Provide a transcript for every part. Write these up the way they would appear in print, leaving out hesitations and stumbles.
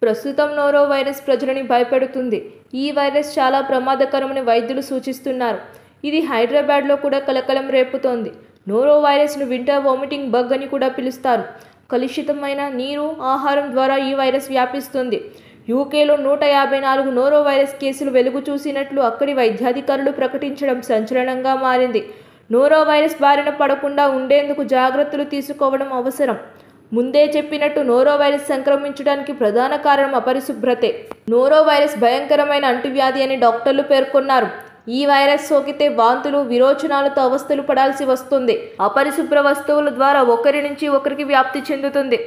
ప్రస్తుతం noro virus ప్రజలని భయపెడుతుంది. ఈ వైరస్ చాలా ప్రమాదకరమని వైద్యులు సూచిస్తున్నారు. ఇది హైదరాబాద్లో కూడా కలకలం రేపుతోంది. నోరో వైరస్ను వింటర్ వామిటింగ్ బగ్ అని కూడా పిలుస్తారు. కలుషితమైన నీరు, ఆహారం ద్వారా ఈ వైరస్ వ్యాపిస్తుంది. యూకేలో 154 నోరో వైరస్ కేసులు వెలుగు చూసినట్లు అక్కడి వైద్యాధికారులు ప్రకటించడం సంచలనంగా మారింది. నోరో వైరస్ బారిన పడకుండా ఉండేందుకు జాగ్రత్తలు తీసుకోవడం అవసరం. ముందే చెప్పినట్టు నోరో వైరస్ సంక్రమించడానికి ప్రధాన కారణం అపరిశుభ్రతే. నోరో వైరస్ భయంకరమైన అంటువ్యాధి అని డాక్టర్లు పేర్కొన్నారు. ఈ వైరస్ సోకితే వాంతులు, విరోచనాలతో అవస్థలు పడాల్సి వస్తుంది. అపరిశుభ్ర వస్తువుల ద్వారా ఒకరి నుంచి ఒకరికి వ్యాప్తి చెందుతుంది.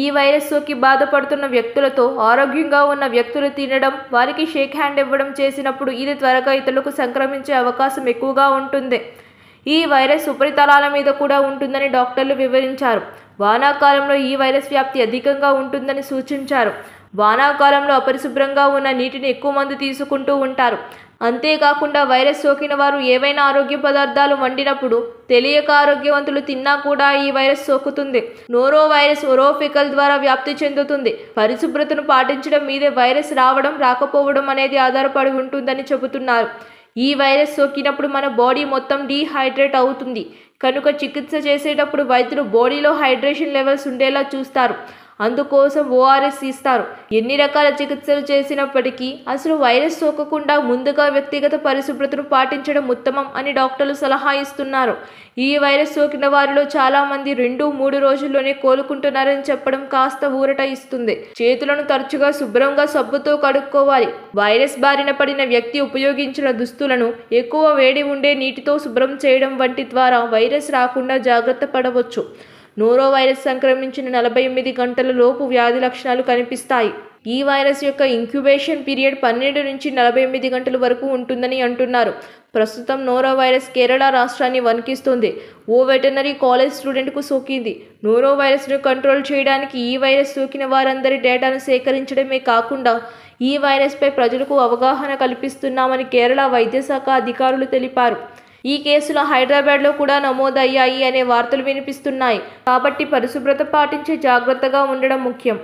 ఈ వైరస్ సోకి బాధపడుతున్న వ్యక్తులతో ఆరోగ్యంగా ఉన్న వ్యక్తులు తినడం, వారికి షేక్ హ్యాండ్ ఇవ్వడం చేసినప్పుడు ఇది త్వరగా ఇతరులకు సంక్రమించే అవకాశం ఎక్కువగా ఉంటుంది. ఈ వైరస్ ఉపరితలాల మీద కూడా ఉంటుందని డాక్టర్లు వివరించారు. వానాకాలంలో ఈ వైరస్ వ్యాప్తి అధికంగా ఉంటుందని సూచించారు. వానాకాలంలో అపరిశుభ్రంగా ఉన్న నీటిని ఎక్కువ మంది తీసుకుంటూ ఉంటారు. అంతేకాకుండా వైరస్ సోకిన వారు ఏవైనా ఆరోగ్య పదార్థాలు వండినప్పుడు తెలియక ఆరోగ్యవంతులు తిన్నా కూడా ఈ వైరస్ సోకుతుంది. నోరో వైరస్ ఒరోఫెకల్ ద్వారా వ్యాప్తి చెందుతుంది. పరిశుభ్రతను పాటించడం మీదే వైరస్ రావడం, రాకపోవడం అనేది ఆధారపడి ఉంటుందని చెబుతున్నారు. ఈ వైరస్ సోకినప్పుడు మన బాడీ మొత్తం డీహైడ్రేట్ అవుతుంది. కనుక చికిత్స చేసేటప్పుడు వైద్యులు బాడీలో హైడ్రేషన్ లెవెల్స్ ఉండేలా చూస్తారు. అందుకోసం ఓఆర్ఎస్ ఇస్తారు. ఎన్ని రకాల చికిత్సలు చేసినప్పటికీ అసలు వైరస్ సోకకుండా ముందుగా వ్యక్తిగత పరిశుభ్రతను పాటించడం ఉత్తమం అని డాక్టర్లు సలహా ఇస్తున్నారు. ఈ వైరస్ సోకిన వారిలో చాలా మంది 2-3 రోజుల్లోనే కోలుకుంటున్నారని చెప్పడం కాస్త ఊరట ఇస్తుంది. చేతులను తరచుగా శుభ్రంగా సబ్బుతో కడుక్కోవాలి. వైరస్ బారిన పడిన వ్యక్తి ఉపయోగించిన దుస్తులను ఎక్కువ వేడి ఉండే నీటితో శుభ్రం చేయడం వంటి ద్వారా వైరస్ రాకుండా జాగ్రత్త పడవచ్చు. నోరో వైరస్ సంక్రమించిన 48 గంటల లోపు వ్యాధి లక్షణాలు కనిపిస్తాయి. ఈ వైరస్ యొక్క ఇంక్యుబేషన్ పీరియడ్ 12 నుంచి 48 గంటల వరకు ఉంటుందని అంటున్నారు. ప్రస్తుతం నోరో వైరస్ కేరళ రాష్ట్రాన్ని వణికిస్తుంది. ఓ వెటర్నరీ కాలేజ్ స్టూడెంట్కు సోకింది. నోరో వైరస్ను కంట్రోల్ చేయడానికి ఈ వైరస్ సోకిన వారందరి డేటాను సేకరించడమే కాకుండా ఈ వైరస్పై ప్రజలకు అవగాహన కల్పిస్తున్నామని కేరళ వైద్యశాఖ అధికారులు తెలిపారు. ఈ కేసులు హైదరాబాద్లో కూడా నమోదయ్యాయి అనే వార్తలు వినిపిస్తున్నాయి. కాబట్టి పరిశుభ్రత పాటించి జాగ్రత్తగా ఉండడం ముఖ్యం.